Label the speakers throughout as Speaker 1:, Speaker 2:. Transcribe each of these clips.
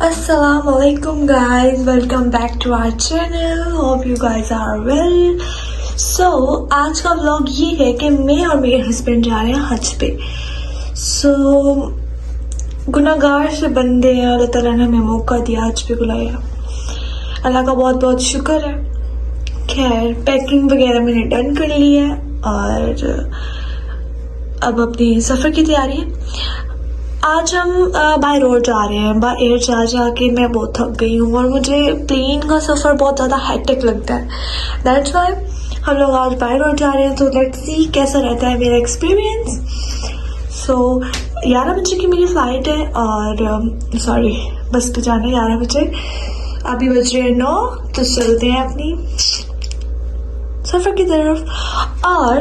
Speaker 1: Assalamualaikum guys, welcome back to our channel. Hope you guys are well. So आज का vlog ये है कि मैं और मेरे हस्बैंड जा रहे हैं हज पे. So गुनाहगार से बंदे हैं, अल्लाह ताला ने हमें मौका दिया, हज पे बुलाया. अल्लाह का बहुत बहुत शुक्र है. खैर पैकिंग वगैरह मैंने डन कर ली है और अब अपनी सफ़र की तैयारी है. आज हम बाय रोड जा रहे हैं. बाय एयर जा के मैं बहुत थक गई हूँ और मुझे प्लेन का सफ़र बहुत ज़्यादा हेक्टिक लगता है. दैट्स वाई हम लोग आज बाय रोड जा रहे हैं. तो लेट्स सी कैसा रहता है मेरा एक्सपीरियंस. सो 11 बजे की मेरी फ़्लाइट है और सॉरी बस पे जाना है 11 बजे. अभी बज रहे हैं 9, तो चलते हैं अपनी सफ़र की तरफ. और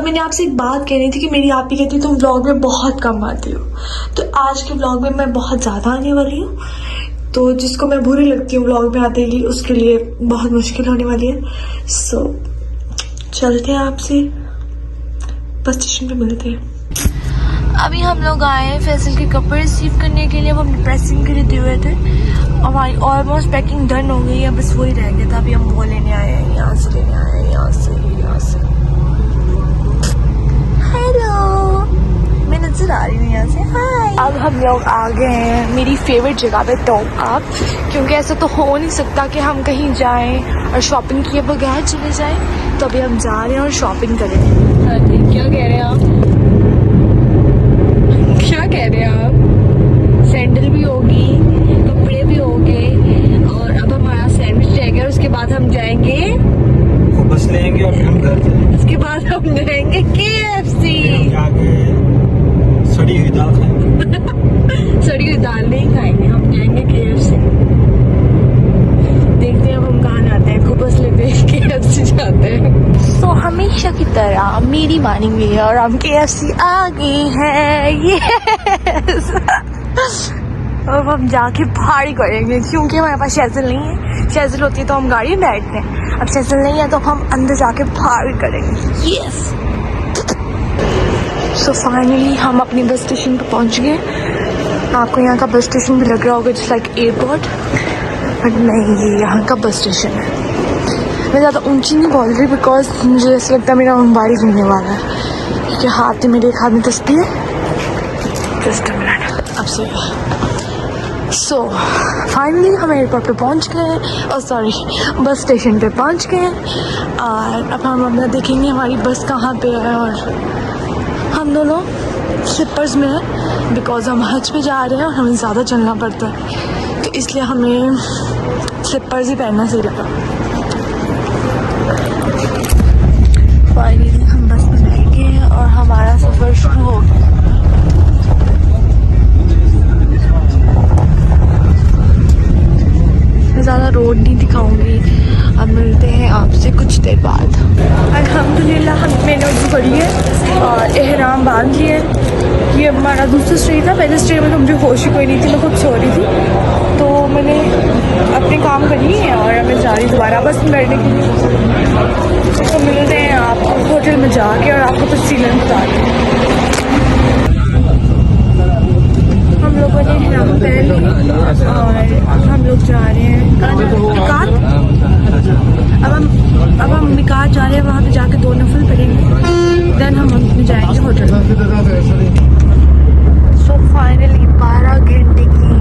Speaker 1: मैंने आपसे एक बात कहनी थी कि मेरी आप ही कहती तुम व्लॉग में बहुत कम आती हो. तो आज के व्लॉग में मैं बहुत ज़्यादा आने वाली हूँ. तो जिसको मैं बुरी लगती हूँ व्लॉग में आते ही, उसके लिए बहुत मुश्किल होने वाली है. सो चलते हैं आपसे बस स्टेशन पे मिलते हैं. अभी हम लोग आए हैं फैसल के कपड़े रिसीव करने के लिए. वो हमने प्रेसिंग के लिए दिए हुए थे. हमारी ऑलमोस्ट पैकिंग डन हो गई है, बस वही रह गया था. अभी हम वो लेने आए हैं, यहाँ से लेने आए हैं, यहाँ से. हेलो, मैं नजर आ रही हूँ यहाँ से. हाय. अब हम लोग आ गए हैं मेरी फेवरेट जगह पे, टॉप अप. क्योंकि ऐसा तो हो नहीं सकता कि हम कहीं जाएं और शॉपिंग किए बगैर चले जाएं. तो अभी हम जा रहे हैं और शॉपिंग करें. क्या कह रहे हैं आप? क्या कह रहे हैं आप? सैंडल भी होगी, कपड़े भी होंगे और अब हमारा सैंडविच रहेगा. उसके बाद हम जाएंगे,
Speaker 2: बस लेंगे और फिर हम घर जाएंगे.
Speaker 1: उसके बाद हम जाएंगे KFC.
Speaker 2: सड़ी हुई दाल खाएंगे.
Speaker 1: सड़ी हुई दाल नहीं खाएंगे, हम जाएंगे KFC. देखते हैं अब हम कहाँ जाते हैं. खूब बस लेते हैं KFC जाते हैं. तो हमेशा की तरह मेरी मानेंगे और हम KFC आ गए हैं. यस. अब हम जाके भारी करेंगे क्योंकि हमारे पास शेज़ल नहीं है. शेज़ल होती है तो हम गाड़ी में बैठते हैं. अब शेज़ल नहीं है तो हम अंदर जाके भारी करेंगे. यस. सो फाइनली हम अपनी बस स्टेशन पर पहुंच गए. आपको यहाँ का बस स्टेशन भी लग रहा होगा जस्ट लाइक एयरपोर्ट, बट नहीं, ये यहाँ का बस स्टेशन है. मैं ज़्यादा ऊंची नहीं बोल रही बिकॉज मुझे ऐसा लगता है मेरा मोबाइल गिरने वाला है. क्योंकि हाथ में मेरे एक हाथ में तस्बीह है. Just a minute. अब से सो फाइनली हम एयरपोर्ट पे पहुंच गए. और सॉरी बस स्टेशन पे पहुंच गए. और अब हम अपना देखेंगे हमारी बस कहाँ पे है. और हम दोनों स्लीपर्स में हैं बिकॉज हम हज पे जा रहे हैं और हमें ज़्यादा चलना पड़ता है, तो इसलिए हमें स्लीपर्स ही पहनना सही लगा. फाइनली हम बस में बैठ गए हैं और हमारा सफ़र शुरू हो गया. ज़्यादा रोड नहीं दिखाऊंगी. अब मिलते हैं आपसे कुछ देर बाद. अल्हम्दुलिल्लाह मैंने उर्दू पढ़ी है और एहराम बांध लिया है. ये हमारा दूसरा स्ट्रीट था. पहले स्ट्रीट में तो मुझे होश ही कोई नहीं थी, मैं खुद सो रही थी. तो मैंने अपने काम कर लिए हैं और मैं जा रही दोबारा बस में बैठने के लिए. तो मिलते हैं आपको होटल में जाके और आपको तफसीलें बताते हैं. हम लोगों ने एहराम पहन लिया और हम लोग जा रहे हैं मिकात. अब हम मिकात जा रहे हैं. वहाँ पे जाके 2 नफल पढ़ेंगे, देन हम अपने जाएंगे होटल. सो फाइनली 12 घंटे की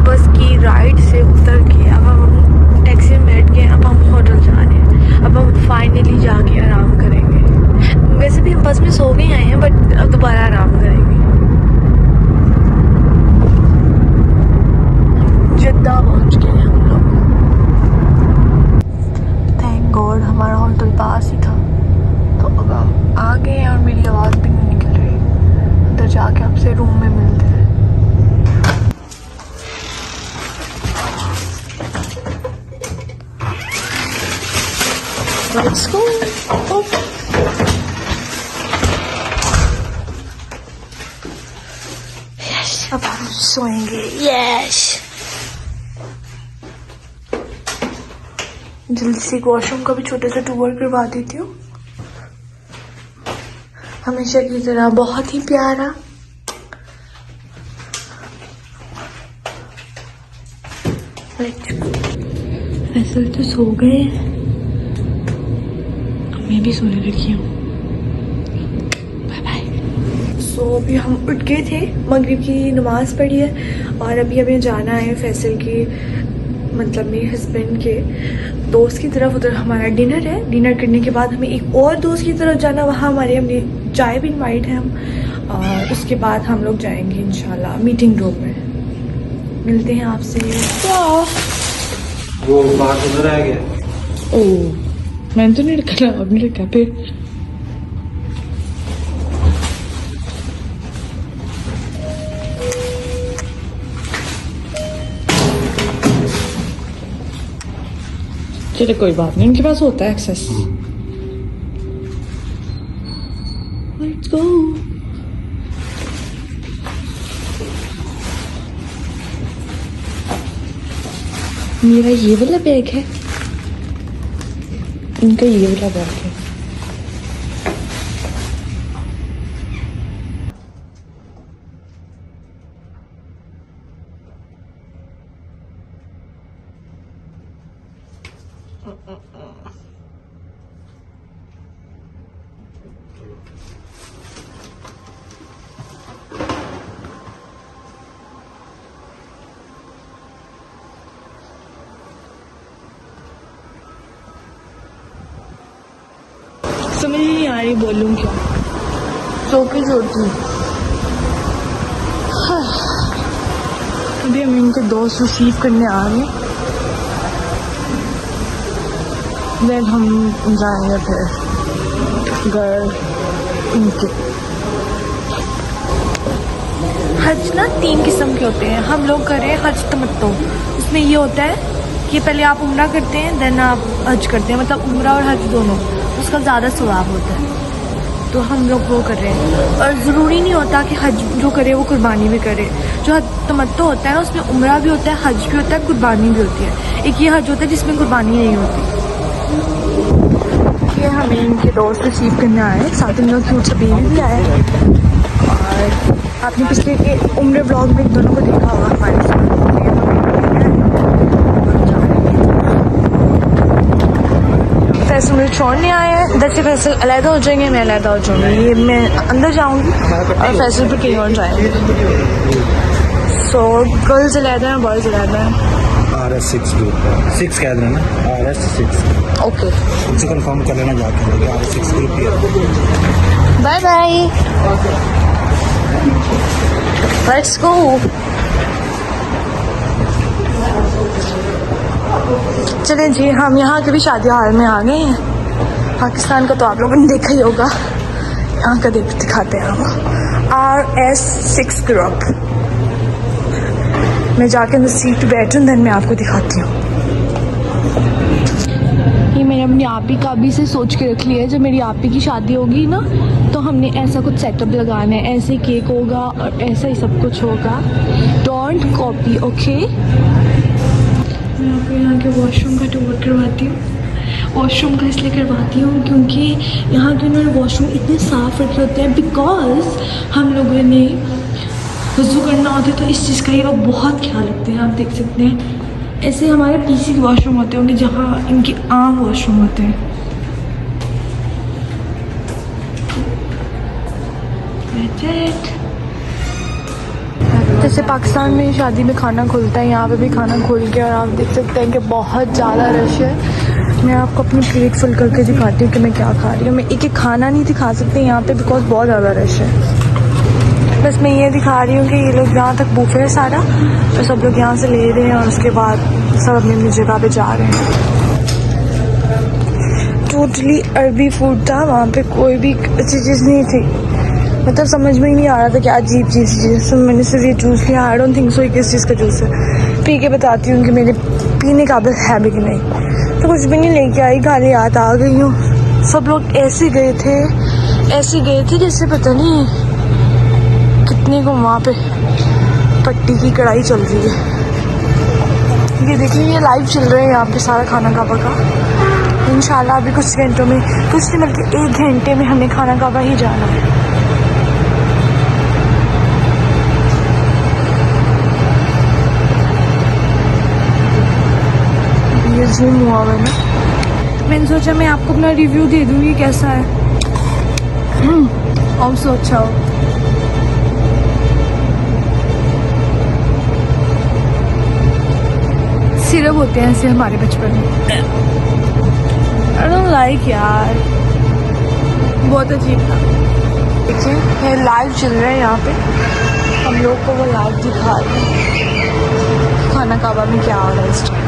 Speaker 1: बस की राइड से उतर के अब हम टैक्सी में बैठ के अब हम होटल जा रहे हैं. अब हम फाइनली जाके आराम करेंगे. वैसे भी हम बस में सो के आए हैं बट अब दोबारा आराम करेंगे. जिद्दा पहुंच गए हम लोग. थैंक गॉड हमारा होटल पास ही था. तो अब हम आ गए हैं और मेरी आवाज़ भी नहीं निकल रही. अंदर जाके आपसे रूम में मिलते हैं. Let's go. Yes, अब हम सोएंगे. Yes. जल्दी से वॉशरूम का भी छोटा सा टूर करवा देती हूँ. हमेशा की तरह बहुत ही प्यारा. फैसल तो सो गए, मैं भी सोने लगी हूँ। Bye bye. सो अभी हम उठ गए थे, मगरिब की नमाज़ पढ़ी है और अभी हमें जाना है फैसल की, मतलब मेरे हस्बैंड के दोस्त की तरफ। उधर हमारा डिनर है, डिनर करने के बाद हमें एक और दोस्त की तरफ जाना, वहाँ हमारे हमने चाय भी इनवाइट है हम, और उसके बाद हम लोग जाएंगे इंशाल्लाह मीटिंग रूम में। मिलते हैं आपसे।
Speaker 2: वो बात उधर आ गया।
Speaker 1: ओह मैंने तो नहीं रखा, अब नहीं रखा फिर। चलो कोई बात नहीं, उनके पास होता है एक्सेस। Let's go. मेरा ये वाला बैग है, इनका ये वाला बैग है। समझ नहीं आ रही बोलूं क्या, सो के छोड़ती। अभी हम इनके दोस्त रिसीव करने आ रहे हैं, देन हम जाएंगे फिर घर इनके। हज ना 3 किस्म के होते हैं, हम लोग करें हज तमत्तो। उसमें ये होता है कि पहले आप उम्रा करते हैं देन आप हज करते हैं, मतलब उम्रा और हज दोनों, उसका ज़्यादा सवाब होता है, तो हम लोग वो कर रहे हैं। और ज़रूरी नहीं होता कि हज जो करे वो कुर्बानी भी करे। जो हज तमत्तो होता है ना, उसमें उम्रा भी होता है, हज भी होता है, कुर्बानी भी होती है। एक ये हज होता है जिसमें कुर्बानी नहीं होती। ये हमें इनके दोस्त रिसीव करने आए, साथ इन लोग क्यूट सा बेबी भी आया है। और आपने पिछले के उम्र व्लॉग में दोनों को देखा होगा हमारे साथ। फैसल मुझे छोड़ने आए हैं, इधर से फैसल अलहदा हो जाएंगे, मैं अलहदा हो जाऊँगी। ये मैं अंदर जाऊँगी और फैसल पर कहीं और जाएंगे। सो गर्ल्स अलहदा हैं, बॉयज़ अलहदा हैं।
Speaker 2: RS6 ग्रुप है, 6 कह देना ना, RS6।
Speaker 1: ओके
Speaker 2: उनसे कंफर्म कर लेना जाके, RS6 ग्रुप ही है।
Speaker 1: Bye bye, let's go. चले जी, हम यहाँ के भी शादी हाल में आ गए हैं। पाकिस्तान का तो आप लोगों ने देखा ही होगा, यहाँ का दिखाते हैं हम। RS6 group. मैं जाके अंदर सीट पे बैठूँ, देन मैं आपको दिखाती हूँ। ये मैंने अपनी आपी का भी से सोच के रख लिया है, जब मेरी आपी की शादी होगी ना तो हमने ऐसा कुछ सेटअप लगाना है, ऐसे केक होगा और ऐसा ही सब कुछ होगा। Don't copy, okay. मैं आपको यहाँ के वॉशरूम का टूर करवाती हूँ। वॉशरूम का इसलिए करवाती हूँ क्योंकि यहाँ के उन्होंने वॉशरूम इतने साफ़ रखे होते हैं, बिकॉज हम लोगों ने वज़ू करना होता है, तो इस चीज़ का ये लोग बहुत ख्याल रखते हैं। आप देख सकते हैं, ऐसे हमारे पीसी के वॉशरूम होते होंगे जहाँ इनके आम वॉशरूम होते हैं। जैसे पाकिस्तान में शादी में खाना खुलता है, यहाँ पे भी खाना खुल गया और आप देख सकते हैं कि बहुत ज़्यादा रश है। मैं आपको अपनी प्लेट फुल करके दिखाती हूँ कि मैं क्या खा रही हूँ। मैं एक एक खाना नहीं दिखा सकती यहाँ पे बिकॉज बहुत ज़्यादा रश है। बस मैं ये दिखा रही हूँ कि ये लोग यहाँ तक बूफे है सारा, तो सब लोग यहाँ से ले रहे हैं और उसके बाद सब अपनी अपनी जगह पे जा रहे हैं। टोटली अरबी फूड था, वहाँ पे कोई भी अच्छी चीज़ नहीं थी, मतलब समझ में ही नहीं आ रहा था कि अजीब चीज़। तो मैंने सिर्फ ये जूस लिया, आई डोंट थिंक सो किस चीज़ का जूस है। पी के बताती हूँ कि मेरे पीने काबिल है भी कि नहीं। तो कुछ भी नहीं लेके आई, खाली याद आ गई हूँ। सब लोग ऐसे गए थे जैसे पता नहीं कितने को वहाँ पे पट्टी की कढ़ाई चल रही है। ये देखिए, ये लाइव चल रहा है यहाँ पे सारा खाना काबा का। इंशाल्लाह अभी कुछ घंटों में, कुछ नहीं बल्कि 1 घंटे में हमें खाना काबा ही जाना है। कंज्यूम हुआ हुआ है ना। मैंने सोचा मैं आपको अपना रिव्यू दे दूँ ये कैसा है। और सो अच्छा हो। सिरप होते हैं ऐसे हमारे बचपन में। आई डोंट लाइक यार, बहुत अजीब था। देखिए ये लाइव चल रहा है यहाँ पे, हम लोग को वो लाइव दिखा रहे हैं खाना काबा में क्या हो रहा है इस टाइम।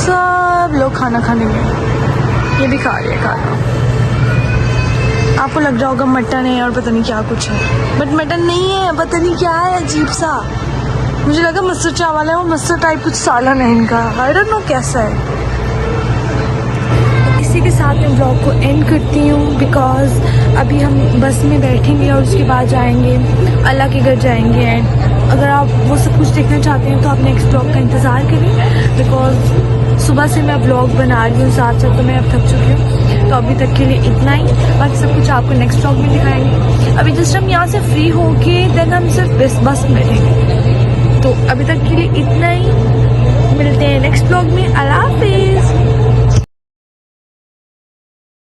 Speaker 1: सब लोग खाना खाने में, ये भी खा रहे हैं खाना। आपको लग रहा होगा मटन है और पता नहीं क्या कुछ है, बट मटन नहीं है, पता नहीं क्या है अजीब सा। मुझे लगा मस्टर्ड चावल है, वो मस्टर्ड टाइप कुछ सालन है इनका, आई डोंट नो कैसा है। इसी के साथ मैं ब्लॉग को एंड करती हूँ, बिकॉज अभी हम बस में बैठेंगे और उसके बाद जाएंगे अल्लाह के घर जाएंगे। एंड अगर आप वो सब कुछ देखना चाहते हैं तो आप नेक्स्ट ब्लॉग का इंतज़ार करें, बिकॉज सुबह से मैं ब्लॉग बना रही हूँ साथ साथ, तो मैं अब थक चुकी हूँ। तो अभी तक के लिए इतना ही, बाकी सब कुछ आपको नेक्स्ट ब्लॉग में दिखाएंगे। अभी जस्ट हम यहाँ से फ्री होके देन हम सिर्फ बस में बैठेंगे। तो अभी तक के लिए इतना ही, मिलते हैं नेक्स्ट ब्लॉग में। अल्लाह हाफिज़।